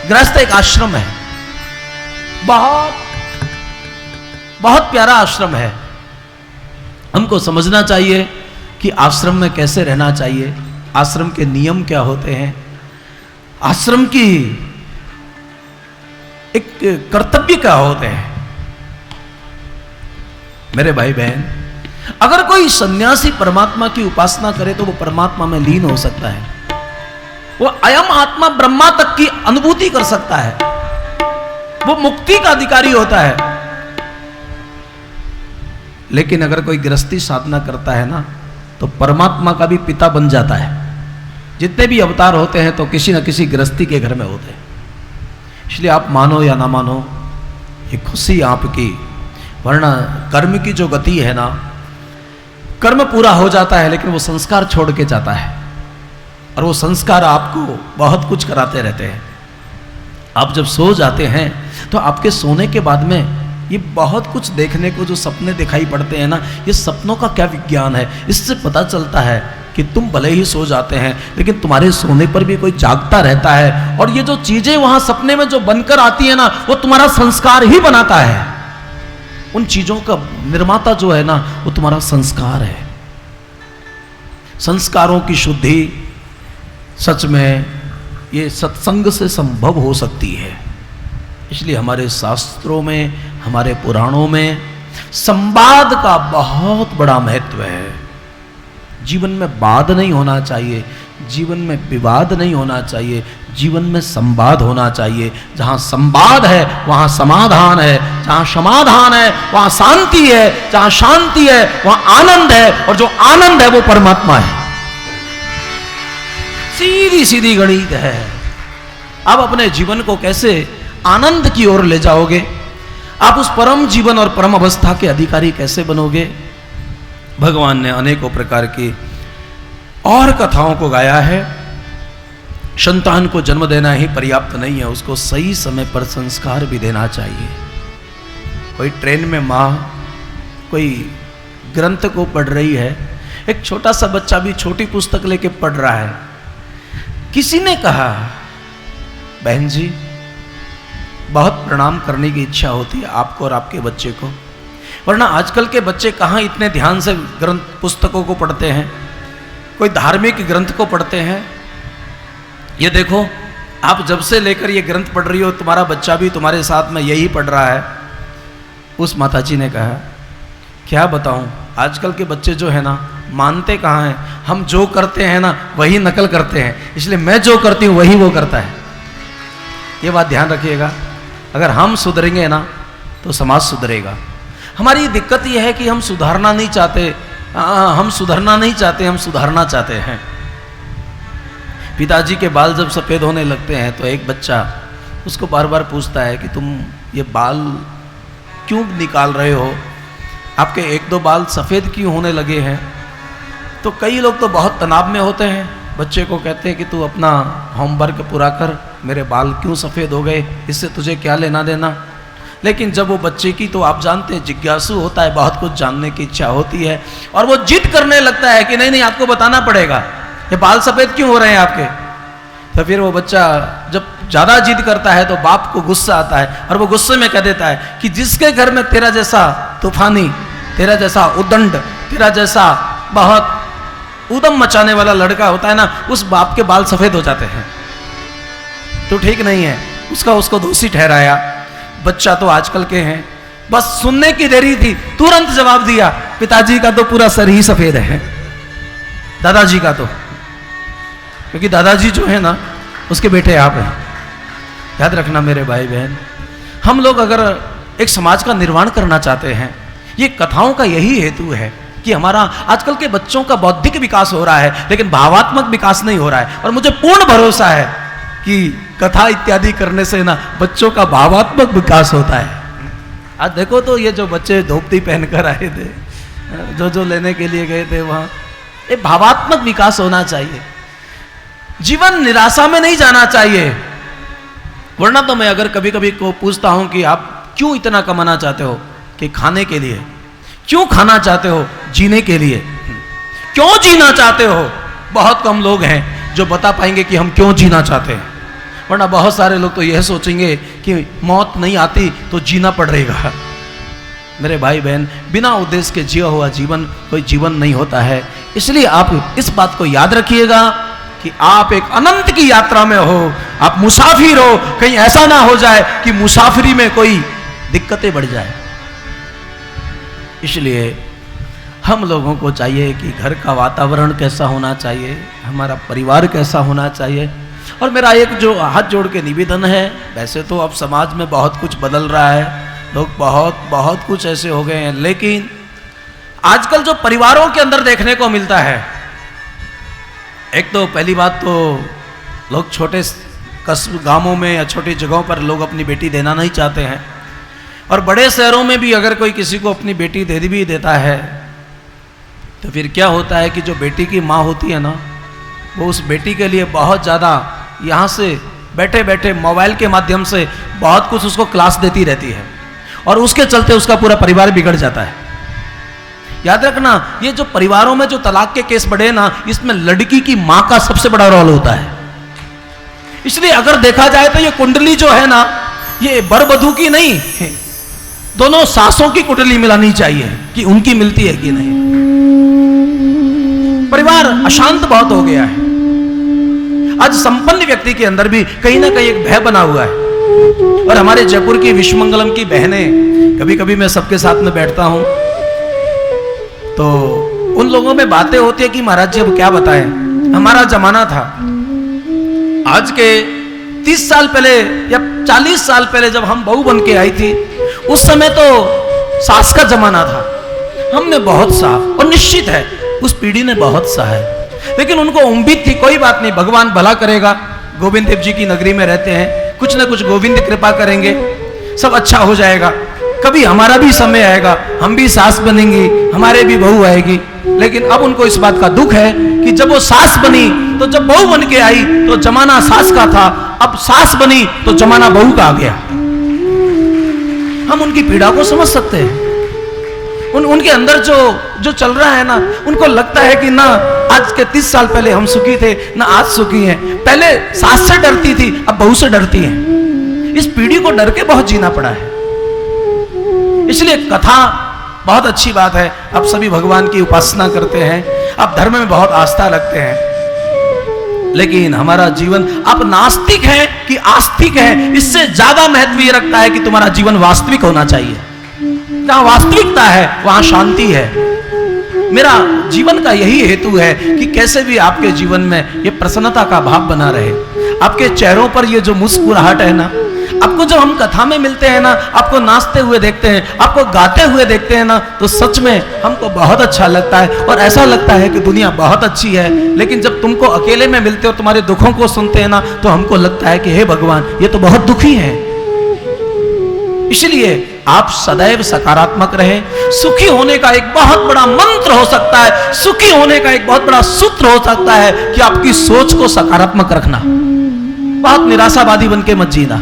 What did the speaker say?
गृहस्थ एक आश्रम है, बहुत बहुत प्यारा आश्रम है। हमको समझना चाहिए कि आश्रम में कैसे रहना चाहिए, आश्रम के नियम क्या होते हैं, आश्रम की एक कर्तव्य क्या होते हैं। मेरे भाई बहन, अगर कोई सन्यासी परमात्मा की उपासना करे तो वो परमात्मा में लीन हो सकता है, वो अयम आत्मा ब्रह्मा तक की अनुभूति कर सकता है, वो मुक्ति का अधिकारी होता है। लेकिन अगर कोई गृहस्थी साधना करता है ना, तो परमात्मा का भी पिता बन जाता है। जितने भी अवतार होते हैं तो किसी न किसी गृहस्थी के घर में होते हैं। इसलिए आप मानो या ना मानो, ये खुशी आपकी, वरना कर्म की जो गति है ना, कर्म पूरा हो जाता है लेकिन वो संस्कार छोड़ के जाता है, और वो संस्कार आपको बहुत कुछ कराते रहते हैं। आप जब सो जाते हैं तो आपके सोने के बाद में ये बहुत कुछ देखने को जो सपने दिखाई पड़ते हैं ना, ये सपनों का क्या विज्ञान है, इससे पता चलता है कि तुम भले ही सो जाते हैं लेकिन तुम्हारे सोने पर भी कोई जागता रहता है, और ये जो चीजें वहां सपने में जो बनकर आती है ना, वो तुम्हारा संस्कार ही बनाता है। उन चीजों का निर्माता जो है ना, वो तुम्हारा संस्कार है। संस्कारों की शुद्धि सच में ये सत्संग से संभव हो सकती है। इसलिए हमारे शास्त्रों में, हमारे पुराणों में संवाद का बहुत बड़ा महत्व है। जीवन में वाद नहीं होना चाहिए, जीवन में विवाद नहीं होना चाहिए, जीवन में संवाद होना चाहिए। जहां संवाद है वहां समाधान है, जहां समाधान है वहां शांति है, जहां शांति है वहां आनंद है, और जो आनंद है वो परमात्मा है। सीधी सीधी गणित है। आप अपने जीवन को कैसे आनंद की ओर ले जाओगे, आप उस परम जीवन और परम अवस्था के अधिकारी कैसे बनोगे। भगवान ने अनेकों प्रकार की और कथाओं को गाया है। संतान को जन्म देना ही पर्याप्त नहीं है, उसको सही समय पर संस्कार भी देना चाहिए। कोई ट्रेन में माँ कोई ग्रंथ को पढ़ रही है, एक छोटा सा बच्चा भी छोटी पुस्तक लेके पढ़ रहा है। किसी ने कहा, बहन जी बहुत प्रणाम करने की इच्छा होती है आपको और आपके बच्चे को, वरना आजकल के बच्चे कहाँ इतने ध्यान से ग्रंथ पुस्तकों को पढ़ते हैं, कोई धार्मिक ग्रंथ को पढ़ते हैं। ये देखो, आप जब से लेकर ये ग्रंथ पढ़ रही हो, तुम्हारा बच्चा भी तुम्हारे साथ में यही पढ़ रहा है। उस माताजी ने कहा, क्या बताऊं, आजकल के बच्चे जो है ना, मानते कहाँ हैं, हम जो करते हैं ना वही नकल करते हैं, इसलिए मैं जो करती हूँ वही वो करता है। ये बात ध्यान रखिएगा, अगर हम सुधरेंगे ना तो समाज सुधरेगा। हमारी दिक्कत यह है कि हम सुधारना नहीं चाहते, हम सुधरना नहीं चाहते, हम सुधारना चाहते हैं। पिताजी के बाल जब सफ़ेद होने लगते हैं तो एक बच्चा उसको बार बार पूछता है कि तुम ये बाल क्यों निकाल रहे हो, आपके एक दो बाल सफ़ेद क्यों होने लगे हैं। तो कई लोग तो बहुत तनाव में होते हैं, बच्चे को कहते हैं कि तू अपना होमवर्क पूरा कर, मेरे बाल क्यों सफ़ेद हो गए, इससे तुझे क्या लेना देना। लेकिन जब वो बच्चे की, तो आप जानते हैं जिज्ञासु होता है, बहुत कुछ जानने की इच्छा होती है, और वो जिद करने लगता है कि नहीं नहीं आपको बताना पड़ेगा, ये बाल सफ़ेद क्यों हो रहे हैं आपके। तो फिर वो बच्चा जब ज़्यादा जिद करता है तो बाप को गुस्सा आता है, और वो गुस्से में कह देता है कि जिसके घर में तेरा जैसा तूफानी, तेरा जैसा उदंड, तेरा जैसा बहुत उदम मचाने वाला लड़का होता है ना, उस बाप के बाल सफ़ेद हो जाते हैं। तो ठीक नहीं है, उसको दोषी ठहराया। बच्चा तो आजकल के हैं, बस सुनने की देरी थी, तुरंत जवाब दिया, पिताजी का तो पूरा सर ही सफ़ेद है, दादाजी का तो, क्योंकि दादाजी जो है ना उसके बेटे आप हैं। याद रखना मेरे भाई बहन, हम लोग अगर एक समाज का निर्माण करना चाहते हैं, ये कथाओं का यही हेतु है कि हमारा आजकल के बच्चों का बौद्धिक विकास हो रहा है लेकिन भावात्मक विकास नहीं हो रहा है। और मुझे पूर्ण भरोसा है कि कथा इत्यादि करने से ना बच्चों का भावात्मक विकास होता है। आज देखो तो ये जो बच्चे धोती पहनकर आए थे, जो लेने के लिए गए थे वहाँ, ये भावात्मक विकास होना चाहिए। जीवन निराशा में नहीं जाना चाहिए, वरना तो मैं अगर कभी कभी को पूछता हूँ कि आप क्यों इतना कमाना चाहते हो, कि खाने के लिए। क्यों खाना चाहते हो? जीने के लिए। क्यों जीना चाहते हो? बहुत कम लोग हैं जो बता पाएंगे कि हम क्यों जीना चाहते हैं। वरना बहुत सारे लोग तो यह सोचेंगे कि मौत नहीं आती तो जीना पड़ेगा। मेरे भाई बहन, बिना उद्देश्य के जिया हुआ जीवन कोई जीवन नहीं होता है। इसलिए आप इस बात को याद रखिएगा कि आप एक अनंत की यात्रा में हो, आप मुसाफिर हो। कहीं ऐसा ना हो जाए कि मुसाफिरी में कोई दिक्कतें बढ़ जाए। इसलिए हम लोगों को चाहिए कि घर का वातावरण कैसा होना चाहिए, हमारा परिवार कैसा होना चाहिए। और मेरा एक जो हाथ जोड़ के निवेदन है, वैसे तो अब समाज में बहुत कुछ बदल रहा है, लोग बहुत कुछ ऐसे हो गए हैं, लेकिन आजकल जो परिवारों के अंदर देखने को मिलता है, एक तो पहली बात तो लोग छोटे कस्बों गांवों में या छोटी जगहों पर लोग अपनी बेटी देना नहीं चाहते हैं। और बड़े शहरों में भी अगर कोई किसी को अपनी बेटी दे भी देता है तो फिर क्या होता है कि जो बेटी की माँ होती है ना, वो उस बेटी के लिए बहुत ज़्यादा यहाँ से बैठे बैठे मोबाइल के माध्यम से बहुत कुछ उसको क्लास देती रहती है, और उसके चलते उसका पूरा परिवार बिगड़ जाता है। याद रखना, ये जो परिवारों में जो तलाक के केस बढ़े ना, इसमें लड़की की माँ का सबसे बड़ा रोल होता है। इसलिए अगर देखा जाए तो ये कुंडली जो है ना, ये बर वधू की नहीं है, दोनों सासों की कुंडली मिलानी चाहिए कि उनकी मिलती है कि नहीं। परिवार अशांत बहुत हो गया है। आज संपन्न व्यक्ति के अंदर भी कहीं ना कहीं एक भय बना हुआ है। और हमारे जयपुर की विश्वमंगलम की बहनें, कभी कभी मैं सबके साथ में बैठता हूं तो उन लोगों में बातें होती है कि महाराज जी अब क्या बताएं, हमारा जमाना था, आज के 30 साल पहले या 40 साल पहले जब हम बहू बन के आई थी, उस समय तो सास का जमाना था, हमने बहुत सहा, और निश्चित है उस पीढ़ी ने बहुत सहा है, लेकिन उनको उम्मीद थी कोई बात नहीं, भगवान भला करेगा, गोविंद देव जी की नगरी में रहते हैं, कुछ ना कुछ गोविंद कृपा करेंगे, सब अच्छा हो जाएगा, कभी हमारा भी समय आएगा, हम भी सास बनेंगी, हमारे भी बहू आएगी। लेकिन अब उनको इस बात का दुख है कि जब वो सास बनी तो जब बहू बन के आई तो जमाना सास का था, अब सास बनी तो जमाना बहू का आ गया। हम उनकी पीड़ा को समझ सकते हैं। उनके अंदर जो चल रहा है ना, उनको लगता है कि ना आज के 30 साल पहले हम सुखी थे, ना आज सुखी हैं। पहले सास से डरती थी, अब बहू से डरती हैं। इस पीढ़ी को डर के बहुत जीना पड़ा है। इसलिए कथा बहुत अच्छी बात है, आप सभी भगवान की उपासना करते हैं, आप धर्म में बहुत आस्था रखते हैं, लेकिन हमारा जीवन, आप नास्तिक हैं कि आस्तिक हैं, इससे ज्यादा महत्व ये रखता है कि तुम्हारा जीवन वास्तविक होना चाहिए। जहां वास्तविकता है वहां शांति है। मेरा जीवन का यही हेतु है कि कैसे भी आपके जीवन में ये प्रसन्नता का भाव बना रहे, आपके चेहरों पर ये जो मुस्कुराहट है ना, आपको जब हम कथा में मिलते हैं ना, आपको नाचते हुए देखते हैं, आपको गाते हुए देखते हैं ना, तो सच में हमको बहुत अच्छा लगता है, और ऐसा लगता है कि दुनिया बहुत अच्छी है। लेकिन जब तुमको अकेले में मिलते हो, तुम्हारे दुखों को सुनते हैं ना, तो हमको लगता है कि हे भगवान, ये तो बहुत दुखी हैं। इसलिए आप सदैव सकारात्मक रहें। सुखी होने का एक बहुत बड़ा मंत्र हो सकता है, सुखी होने का एक बहुत बड़ा सूत्र हो सकता है कि आपकी सोच को सकारात्मक रखना। बहुत निराशावादी बन के मत जीना।